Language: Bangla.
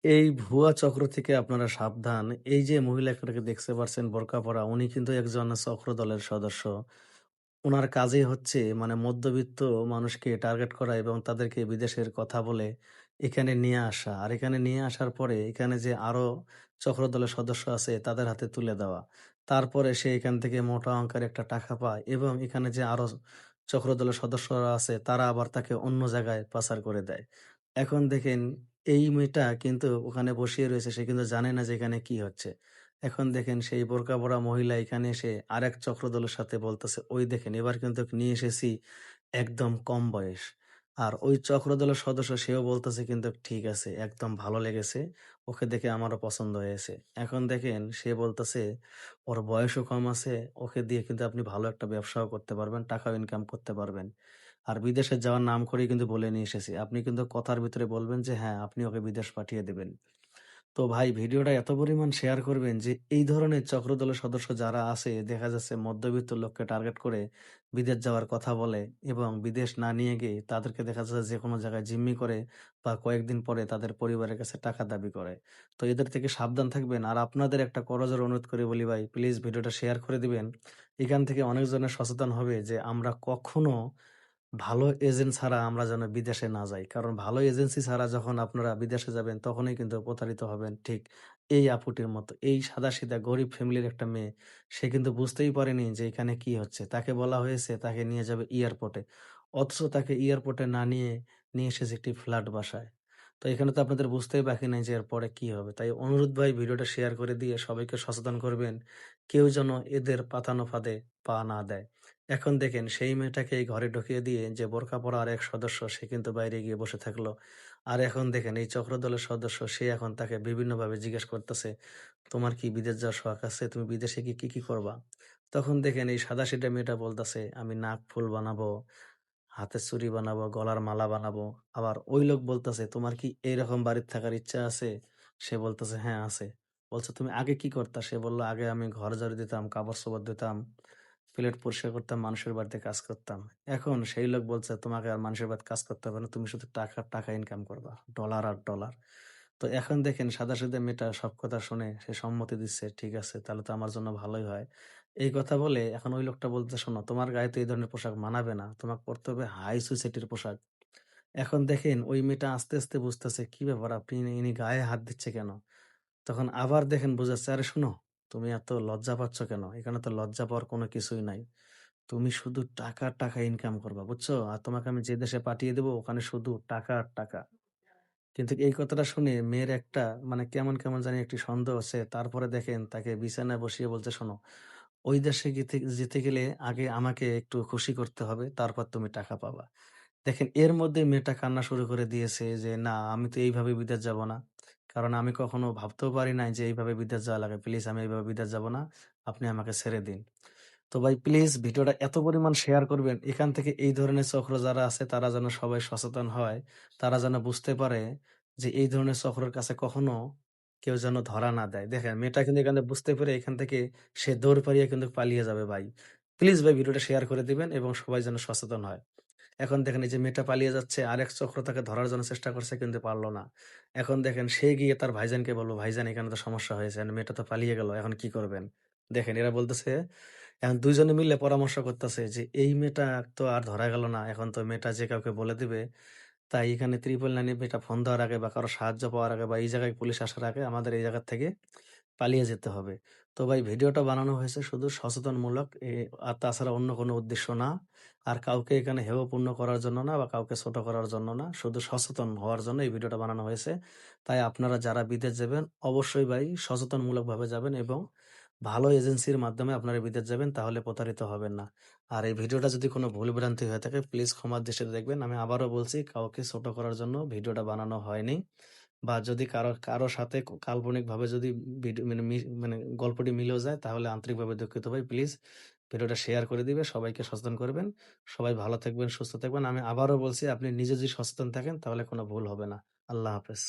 এই ভুয়া চক্র থেকে আপনারা সাবধান। এই যে মহিলাটাকে দেখতে পারছেন বোরকা পরা, উনি কিন্তু একজন চক্র দলের সদস্য। উনার কাজই হচ্ছে মানে মধ্যবিত্ত মানুষকে টার্গেট করা এবং তাদেরকে বিদেশের কথা বলে এখানে নিয়ে আসা। আর এখানে নিয়ে আসার পরে এখানে যে আরো চক্রদলের সদস্য আছে তাদের হাতে তুলে দেওয়া। তারপরে সে এখান থেকে মোটা অঙ্কের একটা টাকা পায় এবং এখানে যে আরো চক্রদলের সদস্যরা আছে তারা আবার তাকে অন্য জায়গায় পাচার করে দেয়। এখন দেখেন এই মেয়েটা কিন্তু ওখানে বসিয়ে রয়েছে, সে কিন্তু জানে না যে এখানে কি হচ্ছে। এখন দেখেন সেই বোরকা পরা মহিলা এখানে এসে আরেক চক্রদলের সাথে বলতেছে, "ওই দেখেন এবার কিন্তু ওকে নিয়ে এসেছি একদম কম বয়স।" আর ওই চক্রদলের সদস্য সেও বলতেছে কিন্তু ঠিক আছে, একদম ভালো লেগেছে। ওকে দেখে আমারও পছন্দ হয়েছে। এখন দেখেন সে বলতেছে ওর বয়সও কম আছে, ওকে দিয়ে কিন্তু আপনি ভালো একটা ব্যবসাও করতে পারবেন, টাকাও ইনকাম করতে পারবেন। আর বিদেশে যাওয়ার নাম করেই কিন্তু বলে নিয়ে এসেছি। আপনি কিন্তু কথার ভিতরে বলবেন যে হ্যাঁ, আপনি ওকে বিদেশ পাঠিয়ে দিবেন। তো ভাই ভিডিওটা এত পরিমাণ শেয়ার করবেন যে এই ধরনের চক্রদলের সদস্য যারা আছে দেখা যাচ্ছে মধ্যবিত্ত লোককে টার্গেট করে বিদেশ যাওয়ার কথা বলে এবং বিদেশ না নিয়ে গিয়ে তাদেরকে দেখা যাচ্ছে যে কোনো জায়গায় জিম্মি করে বা কয়েকদিন পরে তাদের পরিবারের কাছে টাকা দাবি করে। তো এদের থেকে সাবধান থাকবেন। আর আপনাদের একটা করজোড়ে অনুরোধ করে বলি ভাই, প্লিজ ভিডিওটা শেয়ার করে দিবেন। এখান থেকে অনেকজনের সচেতন হবে যে আমরা কখনো ভালো এজেন্ট ছাড়া আমরা যেন বিদেশে না যাই। কারণ ভালো এজেন্সি ছাড়া যখন আপনারা বিদেশে যাবেন তখনই কিন্তু প্রতারিত হবেন। ঠিক এই আপুটির মতো। এই সাদাসিধা গরিব ফ্যামিলির একটা মেয়ে। সে কিন্তু বুঝতেই পারেনি যে এখানে কি হচ্ছে। তাকে বলা হয়েছে তাকে নিয়ে যাবে এয়ারপোর্টে। অথচ তাকে এয়ারপোর্টে না নিয়ে, নিয়ে এসেছে একটি ফ্ল্যাট বাসায়। তো এখানে তো আপনাদের বুঝতেই বাকি নাই যে এরপরে কি হবে। তাই অনুরোধ ভাই ভিডিওটা শেয়ার করে দিয়ে সবাইকে সচেতন করবেন। কেউ যেন এদের পাতানো ফাঁদে পা না দেয়। এখন দেখেন সেই মেয়েটাকে এই ঘরে ঢুকিয়ে দিয়ে যে বোরকা পরা আরেক সদস্য সে কিন্তু বাইরে গিয়ে বসে থাকলো। আর এখন দেখেন এই চক্রদলের সদস্য সে এখন তাকে বিভিন্নভাবে জিজ্ঞেস করতেছে, "তোমার কি বিদেশ যাওয়ার শখ আছে? তুমি বিদেশে গিয়ে কি, কি করবা?" তখন দেখেন এই সাদাসিধা মেয়েটা বলতেছে, "আমি নাক ফুল বানাবো, হাতের চুড়ি বানাবো, গলার মালা বানাবো।" আবার ওই লোক বলতেছে, "তোমার কি এইরকম বাড়িতে থাকার ইচ্ছা আছে?" সে বলতেছে, "হ্যাঁ, আছে।" বলছে, "তুমি আগে কি করতা?" সে বলল, "আগে আমি ঘর ঝাড়ু দিতাম, কাপড়-চোপড় দিতাম, প্লেট পরিষ্কার করতাম, মানুষের বাড়িতে কাজ করতাম।" এখন সেই লোক বলছে, "তোমাকে আর মানুষের বাড়িতে কাজ করতে হবে না। তুমি শুধু টাকা, টাকা ইনকাম করবা। ডলার আর ডলার।" তো এখন দেখেন সাদাসিধা মেয়েটা সব কথা শুনে সে সম্মতি দিচ্ছে। ঠিক আছে, তাহলে তো আমার জন্য ভালোই হয়। এই কথা বলে এখন ওই লোকটা বলতেছে, "শোনো, তোমার গায়ে তো এই ধরনের পোশাক মানাবে না। তোমাকে পড়তে হবে হাই সোসাইটির পোশাক।" এখন দেখেন ওই মেয়েটা আস্তে, আস্তে বুঝতেছে কি ব্যাপার ইনি গায়ে হাত দিচ্ছে কেন? তখন আবার দেখেন বুঝাচ্ছে, "আরে শোনো, তুমি এত লজ্জা পাচ্ছ কেন? এখানে তো লজ্জা পাওয়ার কোনো কিছুই নাই। তুমি শুধু টাকা আর টাকা ইনকাম করবা, বুঝছো? আর তোমাকে আমি যে দেশে পাঠিয়ে দেব ওখানে শুধু টাকা আর টাকা।" কিন্তু এই কথাটা শুনে মেয়ের একটা মানে কেমন, কেমন জানি একটি সন্দেহ হচ্ছে। তারপরে দেখেন তাকে বিছানায় বসিয়ে বলছে, "শোনো, ওই দেশে যেতে গেলে আগে আমাকে একটু খুশি করতে হবে, তারপর তুমি টাকা পাবা।" দেখেন এর মধ্যে মেয়েটা কান্না শুরু করে দিয়েছে যে, "না, আমি তো এইভাবে বিদেশ যাব না। কারণ আমি কখনো ভাবতেও পারি নাই যে এইভাবে বিদেশ যাওয়া লাগে। প্লিজ আমি এইভাবে বিদেশ যাব না। আপনি আমাকে ছেড়ে দিন।" তো ভাই প্লিজ ভিডিওটা এত পরিমাণ শেয়ার করবেন। এখান থেকে এই ধরনের চক্র যারা আছে তারা যেন সবাই সচেতন হয়। তারা যেন বুঝতে পারে যে এই ধরনের চক্রের কাছে কখনো কেউ যেন ধরা না দেয়। দেখেন মেয়েটা কিন্তু এখানে বুঝতে পেরে এখান থেকে সে দৌড় পালিয়ে কিন্তু পালিয়ে যাবে ভাই। প্লিজ ভাই ভিডিওটা শেয়ার করে দিবেন এবং সবাই যেন সচেতন হয়। এখন দেখেন এই যে মেয়েটা পালিয়ে যাচ্ছে, আরেক চক্র তাকে ধরার জন্য চেষ্টা করছে কিন্তু পারল না। এখন দেখেন সে গিয়ে তার ভাইজানকে বলল, "ভাইজান এখানে তো সমস্যা হয়েছে। মেয়েটা তো পালিয়ে গেল। এখন কি করবেন?" দেখেন এরা বলতেছে এখন ২ জনে মিলে পরামর্শ করতেছে যে এই মেয়েটা তো আর ধরা গেল না। এখন তো মেয়েটা যে কাউকে বলে দিবে। তাই এখানে 999 এ মেয়েটা ফোন দেওয়ার আগে বা কারো সাহায্য পাওয়ার আগে বা এই জায়গায় পুলিশ আসার আগে আমাদের এই জায়গা থেকে পালিয়ে যেতে হবে। তো ভাই ভিডিওটা বানানো হয়েছে শুধু সচেতনমূলক আর তাছাড়া অন্য কোনো উদ্দেশ্য না। আর কাউকে এখানে হেয়পূর্ণ করার জন্য না বা কাউকে ছোট করার জন্য না। শুধু সচেতন হওয়ার জন্য এই ভিডিওটা বানানো হয়েছে। তাই আপনারা যারা বিদেশ যাবেন অবশ্যই ভাই সচেতনমূলকভাবে যাবেন এবং ভালো এজেন্সির মাধ্যমে আপনারা বিদেশ যাবেন তাহলে প্রতারিত হবেন না। আর এই ভিডিওটা যদি কোনো ভুল ভ্রান্তি হয়ে থাকে প্লিজ ক্ষমার দৃষ্টিতে দেখবেন। আমি আবারও বলছি কাউকে ছোট করার জন্য ভিডিওটা বানানো হয়নি। বা যদি কারো সাথে কাল্পনিকভাবে যদি মানে মানে গল্পটি মিলেও যায় তাহলে আন্তরিকভাবে দুঃখিত ভাই। প্লিজ ভিডিওটা শেয়ার করে দিবে, সবাইকে সচেতন করবেন। সবাই ভালো থাকবেন, সুস্থ থাকবেন। আমি আবারও বলছি আপনি নিজে যদি সচেতন থাকেন তাহলে কোনো ভুল হবে না। আল্লাহ হাফেজ।